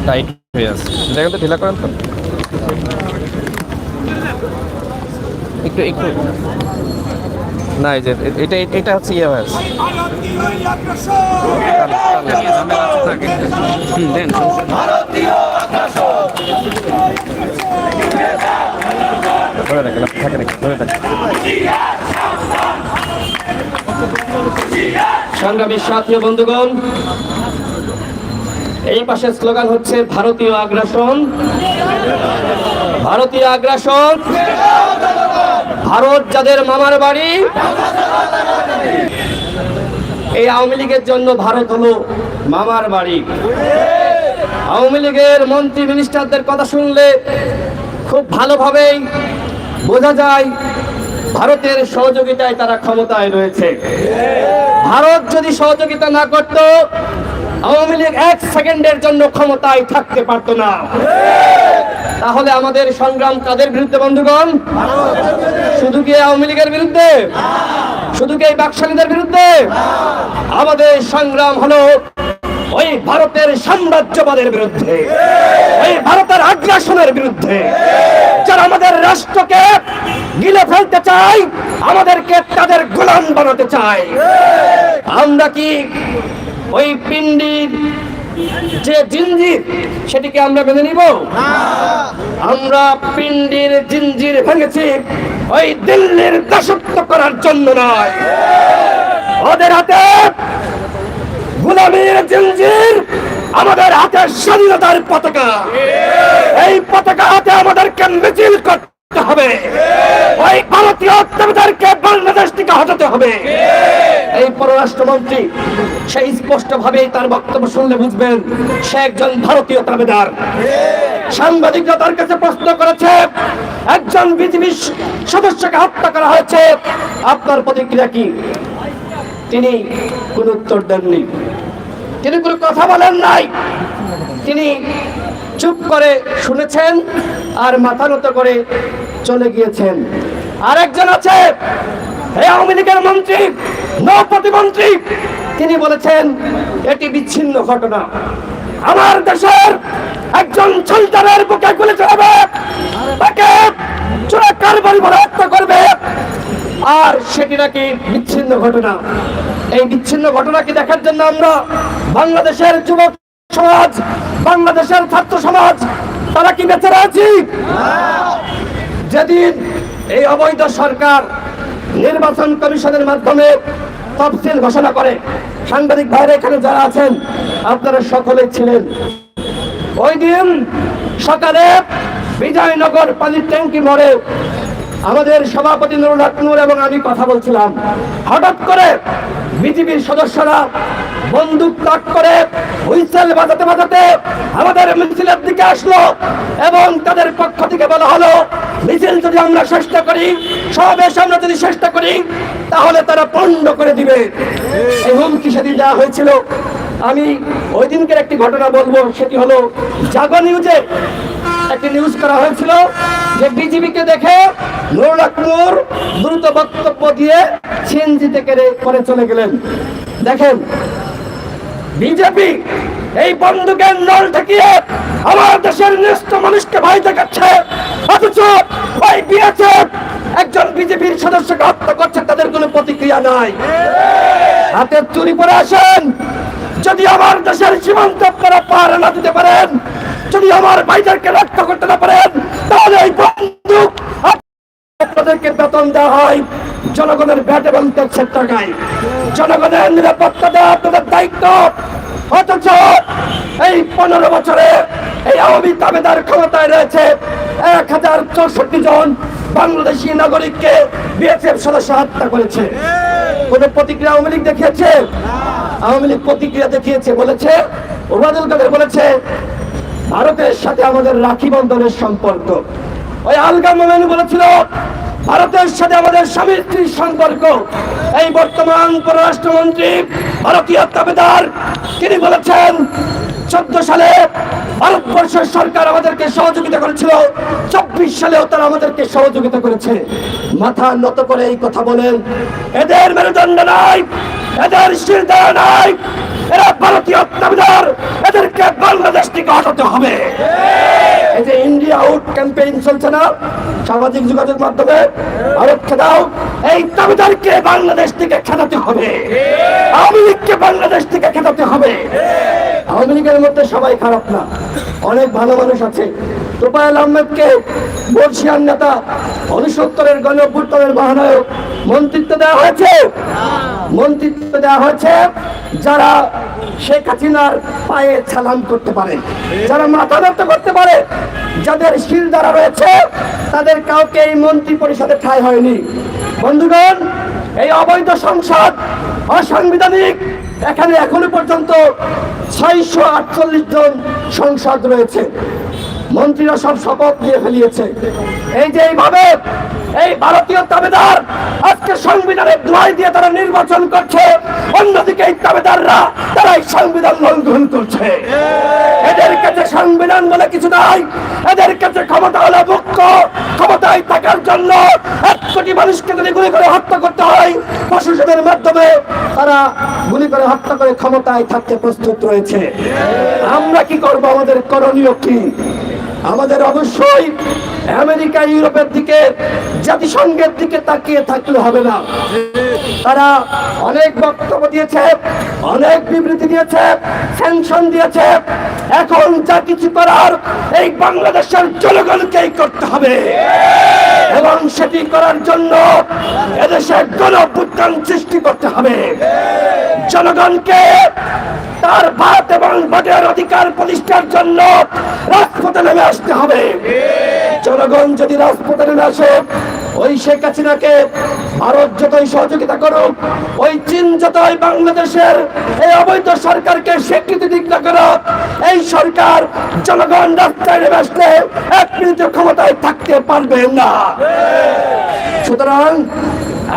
Tight হয়ে আছে, জায়গাটা ঢিলা করেন তো একটু একটু। না এই যে এটা এটা হচ্ছে ইয়ে হয়ে আছে। দেন ধরে রাখলাম, থাকে নাকি ধরে থাকে। সংগ্রামী সাথী ও বন্ধুগণ, এই পাশে স্লোগান হচ্ছে ভারতীয় আগ্রাসন, ভারতীয় আগ্রাসন, ভারত যাদের মামার বাড়ি। এই আওয়ামী লীগের জন্য ভারত হলো মামার বাড়ি। আওয়ামী লীগের মন্ত্রী মিনিস্টারদের কথা শুনলে খুব ভালোভাবেই বোঝা যায় ভারতের সহযোগিতায় তারা ক্ষমতায় রয়েছে। ভারত যদি সহযোগিতা না করত, আওয়ামী লীগ এক সেকেন্ডের জন্য ক্ষমতায় থাকতে পারত না। তাহলে আমাদের সংগ্রাম কাদের বিরুদ্ধে বন্ধুগণ? শুধু কি আওয়ামী লীগের বিরুদ্ধে? শুধু কি এই বাকশালীদের বিরুদ্ধে? আমাদের সংগ্রাম হলো ওই ভারতের সাম্রাজ্যবাদের বিরুদ্ধে, ওই ভারতের আগ্রাসনের বিরুদ্ধে, যারা আমাদের রাষ্ট্রকে গিলে ফেলতে চায়, আমাদেরকে তাদের গোলাম বানাতে চায়। আমরা কি ওই পিণ্ডির যে জিঞ্জির সেটিকে আমরা মেনে নিব? আমরা পিণ্ডির জিঞ্জির ভেঙেছি ওই দিল্লির দাসত্ব করার জন্য নয়। ওদের হাতে গোলামীর জিঞ্জির, আমাদের হাতে স্বাধীনতার পতাকা। এই পতাকা হাতে আমাদেরকে মিছিল করতে হবে। ওই ভারতীয় অত্যাচারকে বাংলাদেশ থেকে হটাতে হবে। এই পররাষ্ট্রমন্ত্রী সেই স্পষ্ট ভাবে তার বক্তব্য শুনলে বুঝবেন সে একজন ভারতীয় দাবেদার। সাংবাদিকরা তার কাছে প্রশ্ন করেছে, একজন বিজেপি সদস্যকে হত্যা করা হয়েছে, আপনার প্রতিক্রিয়া কি? তিনি কোন উত্তর দেননি, তিনি কোনো কথা বলেন নাই। তিনি চুপ করে শুনেছেন আর মাথা নত করে চলে গিয়েছেন। আরেকজন আছে এই আওয়ামী লীগের মন্ত্রী, নৌ প্রতিমন্ত্রী, তিনি বলেছেন এটি বিচ্ছিন্ন ঘটনা। আমার দেশের একজন সন্তানের বুকে গুলি চালাবে, তাকে চোরা কারবারি বলে হত্যা করবে, আর সেটি নাকি বিচ্ছিন্ন ঘটনা। এই বিচ্ছিন্ন ঘটনাকে দেখার জন্য আমরা বাংলাদেশের যুবক সমাজ, বাংলাদেশের ছাত্র সমাজ, তারা কি বেঁচে আছি? যেদিন এই অবৈধ সরকার নির্বাচন কমিশনের মাধ্যমে তফসিল ঘোষণা করে, সাংবাদিক ভাইরা এখানে যারা আছেন আপনারা সকলেই ছিলেন। ওই দিন সকালে বিজয়নগর পানির ট্যাঙ্কি মোড়ে আমাদের সভাপতি নুরুল হক নূর এবং আমি কথা বলছিলাম। হঠাৎ করে বিজেপির সদস্যরা বন্দুক তাক করে হুইসেল বাজাতে বাজাতে আমাদের মিছিলের দিকে আসলো এবং তাদের পক্ষ থেকে বলা হলো, মিছিল যদি আমরা চেষ্টা করি, সমাবেশ আমরা যদি চেষ্টা করি, তাহলে তারা পণ্ড করে দিবে। এই হুমকি সেদিন দেওয়া হয়েছিল। আমি ওই দিনকার একটি ঘটনা বলবো, সেটি হলো জাগো নিউজে একটি নিউজ করা হয়েছিল যে বিজেপিকে দেখে নুরুল হক নূর দ্রুত বক্তব্য দিয়ে সিএনজিতে করে চলে গেলেন। দেখেন, বিজেপি এই বন্দুকের নল ঠেকিয়ে আমার দেশের নিষ্ঠ মানুষকে ভয় দেখাচ্ছে, অথচ ওই বিএসএফ একজন বিজেপির সদস্যকে হত্যা করছে, তাদের কোনো প্রতিক্রিয়া নাই। হাতের চুরি পরে আসেন, যদি আমার দেশের সীমান্ত আপনারা পার না দিতে পারেন, যদি আমার ভাইদেরকে রক্ষা করতে না পারেন, তাহলে এই বন্দুক আপনাদেরকে বেতন দেওয়া হয় জনগণের ভ্যাট এবং ট্যাক্সের টাকায়। জনগণের নিরাপত্তা দেওয়া আপনাদের দায়িত্ব। অথচ এই 15 বছরে এই আওয়ামী দাবেদার ক্ষমতায় রয়েছে 1064 জন বাংলাদেশি নাগরিককে বিএসএফ সদস্য হত্যা করেছে। কোন প্রতিক্রিয়া আওয়ামী লীগ দেখিয়েছে? আওয়ামী লীগ প্রতিক্রিয়া দেখিয়েছে, বলেছে, ওবায়দুল কাদের বলেছে ভারতের সাথে আমাদের রাখি বন্ধনের সম্পর্ক। ওই আলগা মোমেন বলেছিল ভারতের সাথে আমাদের স্বামী স্ত্রীর সম্পর্ক। এই বর্তমান পররাষ্ট্রমন্ত্রী ভারতীয় দাবেদার, তিনি বলেছেন 14 সালে ভারতবর্ষের সরকার আমাদেরকে সহযোগিতা করেছিল, 24 সালেও তারা আমাদেরকে সহযোগিতা করেছে। মাথা নত করে এই কথা বলেন, এদের মেরুদণ্ড নাই, এদের শিরদাঁড়া নাই, এরা ভারতীয় দাবিদার, এদেরকে বাংলাদেশ থেকে হটাতে হবে। এই যে ইন্ডিয়া আউট ক্যাম্পেইন চলছে না সামাজিক যোগাযোগ মাধ্যমে, ভারত খেদাও, এই দাবিদারকে বাংলাদেশ থেকে খেদাতে হবে, আওয়ামী লীগকে বাংলাদেশ থেকে খেদাতে হবে। আওয়ামী লীগের মধ্যে সবাই খারাপ না, অনেক ভালো মানুষ আছে। তোফায়েল আহমেদকে বর্ষিয়ান নেতা, 69-এর গণঅভ্যুত্থানের মহানায়ক মন্ত্রিত্ব দেওয়া হয়েছে, মন্ত্রিত্ব দেওয়া হয়েছে যারা শেখ হাসিনার পায়ে সালাম করতে পারে, যারা মাথা নত করতে পারে, যাদের শিল দ্বারা রয়েছে, তাদের কাউকে এই মন্ত্রী পরিষদে ঠাঁই হয়নি। বন্ধুগণ, এই অবৈধ সংসদ অসাংবিধানিক, এখানে এখনো পর্যন্ত 648 জন সংসদ রয়েছে, মন্ত্রীরা সব শপথ নিয়ে ফেলিয়েছে। এই যে এইভাবে এই ভারতীয় দাবিদার আজকে সংবিধানের দোহাই দিয়ে তারা নির্বাচন করছে, অন্যদিকে এই দাবিদাররা তারা এই সংবিধান লঙ্ঘন করছে। এদের কাছে সংবিধান বলে কিছু নাই, এদের কাছে ক্ষমতা হলো মুখ্য, ক্ষমতায় থাকার জন্য 1 কোটি মানুষকে যদি গুলি করে হত্যা করতে হয়, প্রশাসনের মাধ্যমে তারা গুলি করে হত্যা করে ক্ষমতায় থাকতে প্রস্তুত রয়েছে। আমরা কি করব? আমাদের করণীয় কি? আমাদের অবশ্যই আমেরিকা, ইউরোপের দিকে, জাতিসংঘের দিকে তাকিয়ে থাকলে হবে না। তারা অনেক বক্তব্য দিয়েছে, অনেক বিবৃতি দিয়েছে, স্যাংশন দিয়েছে। এখন যা কিছু করার এই বাংলাদেশের জনগণকেই করতে হবে, এবং সেটি করার জন্য এদেশে গণঅভ্যুত্থান সৃষ্টি করতে হবে। জনগণকে তার ভাত এবং ভোটের অধিকার প্রতিষ্ঠার জন্য রাজপথে নেমে আসতে হবে। জনগণ যদি রাজপথে নেমে আসে, ওই শেখ হাসিনাকে ভারত যতই সহযোগিতা করুক, ওই চীন যতই বাংলাদেশের এই অবৈধ সরকারকে স্বীকৃতি দিক না করুক, এই সরকার জনগণ রাস্তায় নেমে আসলে 1 মিনিটের ক্ষমতায় থাকতে পারবে না। সুতরাং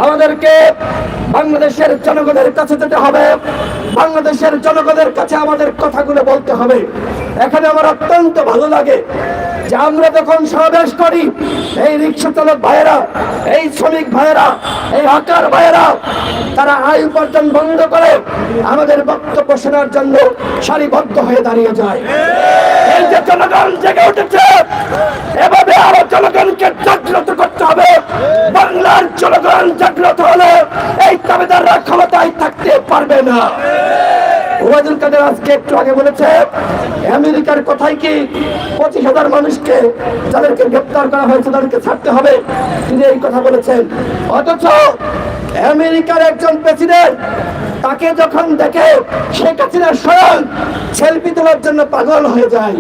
আমাদেরকে বাংলাদেশের জনগণের কাছে যেতে হবে, বাংলাদেশের জনগণের কাছে আমাদের কথাগুলো বলতে হবে। এখানে আমার অত্যন্ত ভালো লাগে যে আমরা যখন সমাবেশ করি, এই রিক্সা চালক ভাইয়েরা, এই শ্রমিক ভাইয়েরা, এই হকার ভাইয়েরা, তারা আয় উপার্জন বন্ধ করে আমাদের বক্তব্য শোনার জন্য সারিবদ্ধ হয়ে দাঁড়িয়ে যায়। এই যে জনগণ জেগে উঠেছে, এভাবে আরো জনগণকে জাগ্রত করতে হবে। বাংলার জনগণ জাগ্রত হলে এই দাবিদাররা ক্ষমতায় থাকতে পারবে না। ওবায়দুল কাদের আজকে একটু আগে বলেছে, আমেরিকার কথাই কি 25,000 মানুষকে যাদেরকে গ্রেপ্তার করা হয়েছে তাদেরকে ছাড়তে হবে, তিনি এই কথা বলেছেন। অথচ আমেরিকার একজন প্রেসিডেন্ট, তাকে যখন দেখে শেখ হাসিনা স্বয়ং সেলফি তোলার জন্য পাগল হয়ে যায়।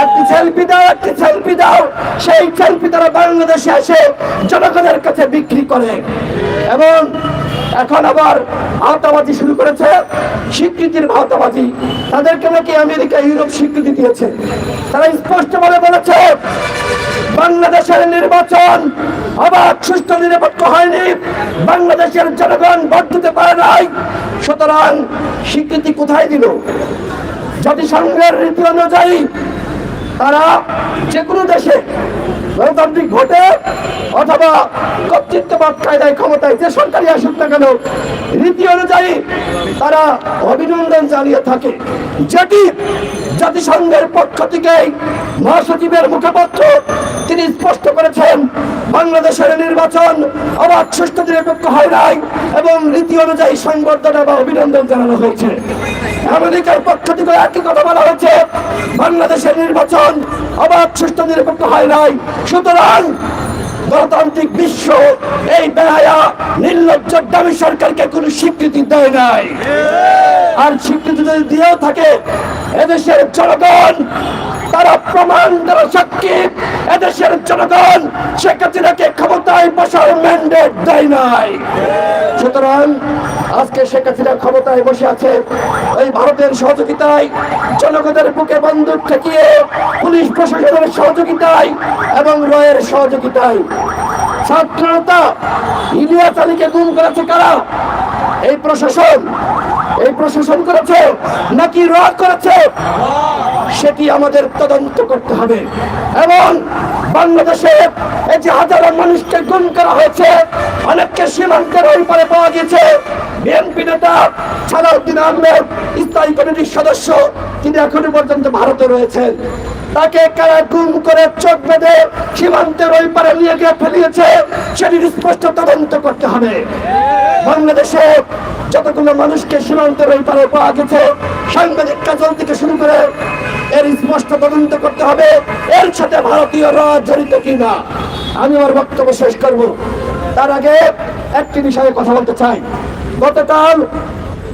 একটি সেলফি দাও, একটি সেলফি দাও, সেই সেলফি তারা বাংলাদেশে এসে জনগণের কাছে বিক্রি করে। এবং এখন আবার ভাওতাবাজি শুরু করেছে, স্বীকৃতির ভাওতাবাজি। তাদেরকে নাকি আমেরিকা, ইউরোপ স্বীকৃতি দিয়েছে। তারা স্পষ্টভাবে বলেছে বাংলাদেশের নির্বাচন অবাধ, সুষ্ঠু, নিরপেক্ষ হয়নি, বাংলাদেশের জনগণ ভোট দিতে পারে নাই। সুতরাং স্বীকৃতি কোথায় দিল? জাতিসংঘের রীতি অনুযায়ী তারা যে কোনো দেশে গণতান্ত্রিক ভোটে অথবা কর্তৃত্ববাদ কায়দায় ক্ষমতায় যে সরকারি আসুক না কেন, রীতি অনুযায়ী তারা অভিনন্দন জানিয়ে থাকে। যেটি জাতিসংঘের পক্ষ থেকে মহাসচিবের মুখপাত্র তিনি স্পষ্ট করেছেন, বাংলাদেশের নির্বাচন অবাধ, সুষ্ঠু, নিরপেক্ষ হয় নাই এবং রীতি অনুযায়ী সংবর্ধনা বা অভিনন্দন জানানো হয়েছে। আমেরিকার পক্ষ থেকে একই কথা বলা হয়েছে, বাংলাদেশের নির্বাচন অবাধ, সুষ্ঠু, নিরপেক্ষ হয় নাই। সুতরাং গণতান্ত্রিক বিশ্ব এই বেহায়া, নির্লজ্জ, দামি সরকারকে কোনো স্বীকৃতি দেয় নাই। আর স্বীকৃতি যদি দিয়েও থাকে, এদেশের জনগণ তারা প্রমাণ, তারা সাক্ষী, এদেশের জনগণ শেখ হাসিনাকে ক্ষমতায় বসার ম্যান্ডেট দেয় নাই। সুতরাং আজকে শেখ হাসিনা ক্ষমতায় বসে আছে ওই ভারতের সহযোগিতায়, জনগণের বুকে বন্দুক ঠেকিয়ে, পুলিশ প্রশাসনের সহযোগিতায় এবং রয়ের সহযোগিতায়। ছাত্রতা ইলিয়াস আলীকে গুম করেছে কারা? এই প্রশাসন। এই প্রশাসন করেছে নাকি র করেছে, সেটি আমাদের তদন্ত করতে হবে। এবং বাংলাদেশে এই যে হাজারো মানুষকে গুম করা হয়েছে, অনেককে সীমান্তের ওই পারে পাওয়া গেছে। বিএনপি নেতা সালাউদ্দিন আহমেদ স্থায়ী কমিটির সদস্য, তিনি এখনো পর্যন্ত ভারতে রয়েছেন। তাকে কারা গুম করে চোখ বেঁধে সীমান্তের ওই পারে নিয়ে গিয়ে ফেলিয়েছে, সেটির স্পষ্ট তদন্ত করতে হবে। বাংলাদেশে যতগুলো মানুষকে সীমান্তের ওই পারে পাওয়া গেছে, সাংবাদিক কাজল থেকে শুরু করে এর স্পষ্ট তদন্ত করতে হবে, এর সাথে ভারতীয়রা জড়িত কিনা। আমি আমার বক্তব্য শেষ করব, তার আগে একটি বিষয়ে কথা বলতে চাই। গতকাল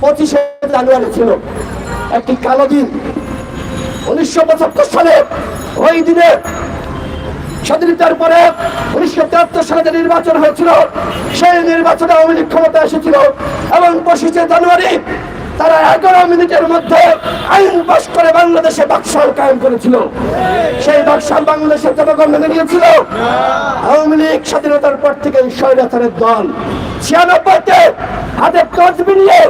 25শে জানুয়ারি ছিল একটি কালো দিন। 1975 সালে ওই দিনে স্বাধীনতার পরে 1973 সালে যে নির্বাচন হয়েছিল, সেই নির্বাচনে আওয়ামী লীগ ক্ষমতা এসেছিল এবং 25শে জানুয়ারি তারা 11 মিনিটের মধ্যে আইন পাস করে বাংলাদেশে বাকশাল কায়েম করেছিল। সেই বাকশাল বাংলাদেশের জনগণ মেনে নিয়েছিল। আওয়ামী লীগ স্বাধীনতার পর থেকে স্বৈরাচারের দল 96-তে হাতে তসবি নিয়ে,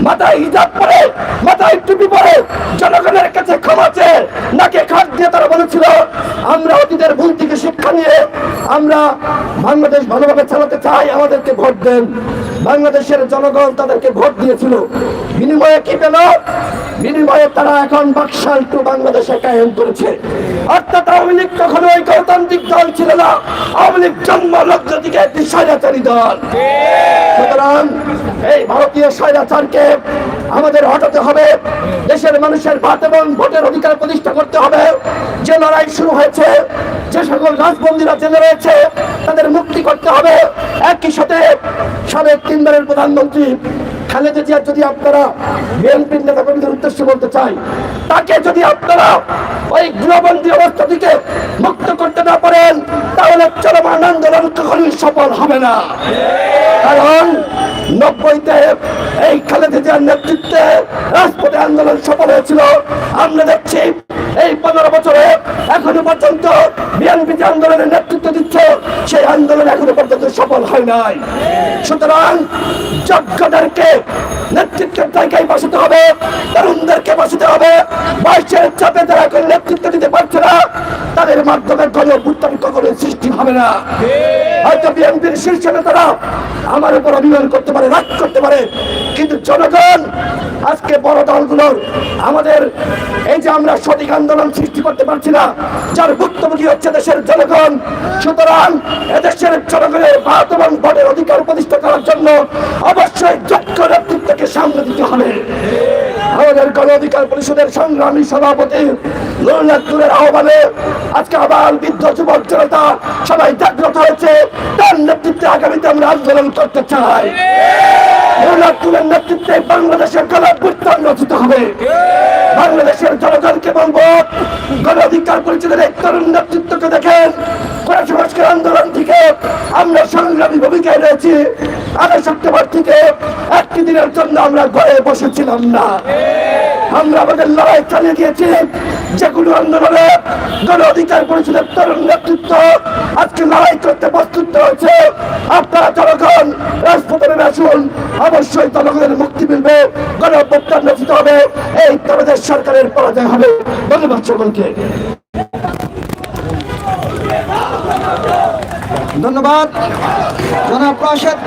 মাথায় হিজাব পরে, মাথায় টুপি পরে জনগণের কাছে ক্ষমা চেয়ে নাকে খাট দিয়ে তারা বলেছিল, আমরা অতীতের ভুল থেকে শিক্ষা নিয়ে আমরা বাংলাদেশ ভালোভাবে চালাতে চাই, আমাদেরকে ভোট দেন। বাংলাদেশের জনগণ তাদেরকে ভোট দিয়েছিল। বিনিময়ে কি পেল? বিনিময়ে তারা এখন বাকশাল টু বাংলাদেশে কায়েম করেছে। অর্থাৎ আওয়ামী লীগ কখনো ওই গণতান্ত্রিক দল ছিল না, আওয়ামী লীগ জন্ম লগ্ন থেকে একটি স্বৈরাচারী দল। সুতরাং এই ভারতীয় স্বৈরাচারকে আমাদের হটাতে হবে। দেশের মানুষের ভাত এবং ভোটের অধিকার প্রতিষ্ঠা করতে হবে। যে লড়াই শুরু হয়েছে, যে সকল রাজবন্দীরা জেলে রয়েছে, তাদের মুক্তি করতে হবে। একই সাথে সাবেক 3 বারের প্রধানমন্ত্রী খালেদা জিয়া, যদি আপনারা বিএনপির নেতা কর্মীদের উদ্দেশ্যে বলতে চাই, তাকে যদি আপনারা ওই গৃহবন্দী অবস্থা থেকে মুক্ত করতে না পারেন, তাহলে চলমান আন্দোলন কখনোই সফল হবে না। কারণ 90-তে এই খালেদা জিয়ার নেতৃত্বে রাজপথে আন্দোলন সফল হয়েছিল। আমরা দেখছি এই 15 বছরে এখনো পর্যন্ত বিএনপি যে আন্দোলনের নেতৃত্ব দিচ্ছে, সেই আন্দোলন এখনো পর্যন্ত সফল হয় নাই। সুতরাং যোগ্যদেরকে নেতৃত্বের জায়গায় বসাতে হবে, তরুণদেরকে বসাতে হবে। বয়সের চাপে তারা এখন নেতৃত্ব দিতে পারছে না, তাদের মাধ্যমে গণঅভ্যুত্থান কখনোই সৃষ্টি হবে না। হয়তো বিএনপির শীর্ষ নেতারা আমার উপর অভিমান করতে পারে, রাগ করতে পারে, কিন্তু জনগণ আজকে বড় দলগুলোর আমাদের এই যে আমরা সঠিক আন্দোলন সৃষ্টি করতে পারছি না, যার ভুক্তভোগী হচ্ছে দেশের জনগণ। সুতরাং এদেশের জনগণের ভাত এবং ভোটের অধিকার প্রতিষ্ঠা করার জন্য অবশ্যই যোগ্য নেতৃত্বকে সামনে দিতে হবে। আমাদের গণ অধিকার পরিষদের সংগ্রামী সভাপতি নুরুল আহ্বানে আজকে আবার বৃদ্ধ যুবক জনতা সবাই জাগ্রত হয়েছে। তার নেতৃত্বে আগামীতে আমরা আন্দোলন করতে চাই। নুরুল নেতৃত্বে বাংলাদেশের গণঅভ্যুত্থান রচিত হবে। বাংলাদেশের জনগণকে বলবো, গণ অধিকার পরিষদের এই তরুণ নেতৃত্বকে দেখেন, কোটা সংস্কার আন্দোলন থেকে আমরা সংগ্রামী ভূমিকায় রয়েছি। 8 সেপ্টেম্বর থেকে একটি দিনের জন্য আমরা ঘরে বসেছিলাম না, আমরা আমাদের লড়াই চালিয়ে গিয়েছি। যেগুলো আন্দোলনে গণ অধিকার পরিষদের তরুণ নেতৃত্ব আজকে লড়াই করতে প্রস্তুত হয়েছে। আপনারা জনগণ রাজপথে নেমে আসুন, অবশ্যই জনগণের মুক্তি মিলবে, গণঅভ্যুত্থান রচিত হবে, এই তরুণের সরকারের পরাজয় হবে। ধন্যবাদ সকলকে। ধন্যবাদ জনাব রাশেদ।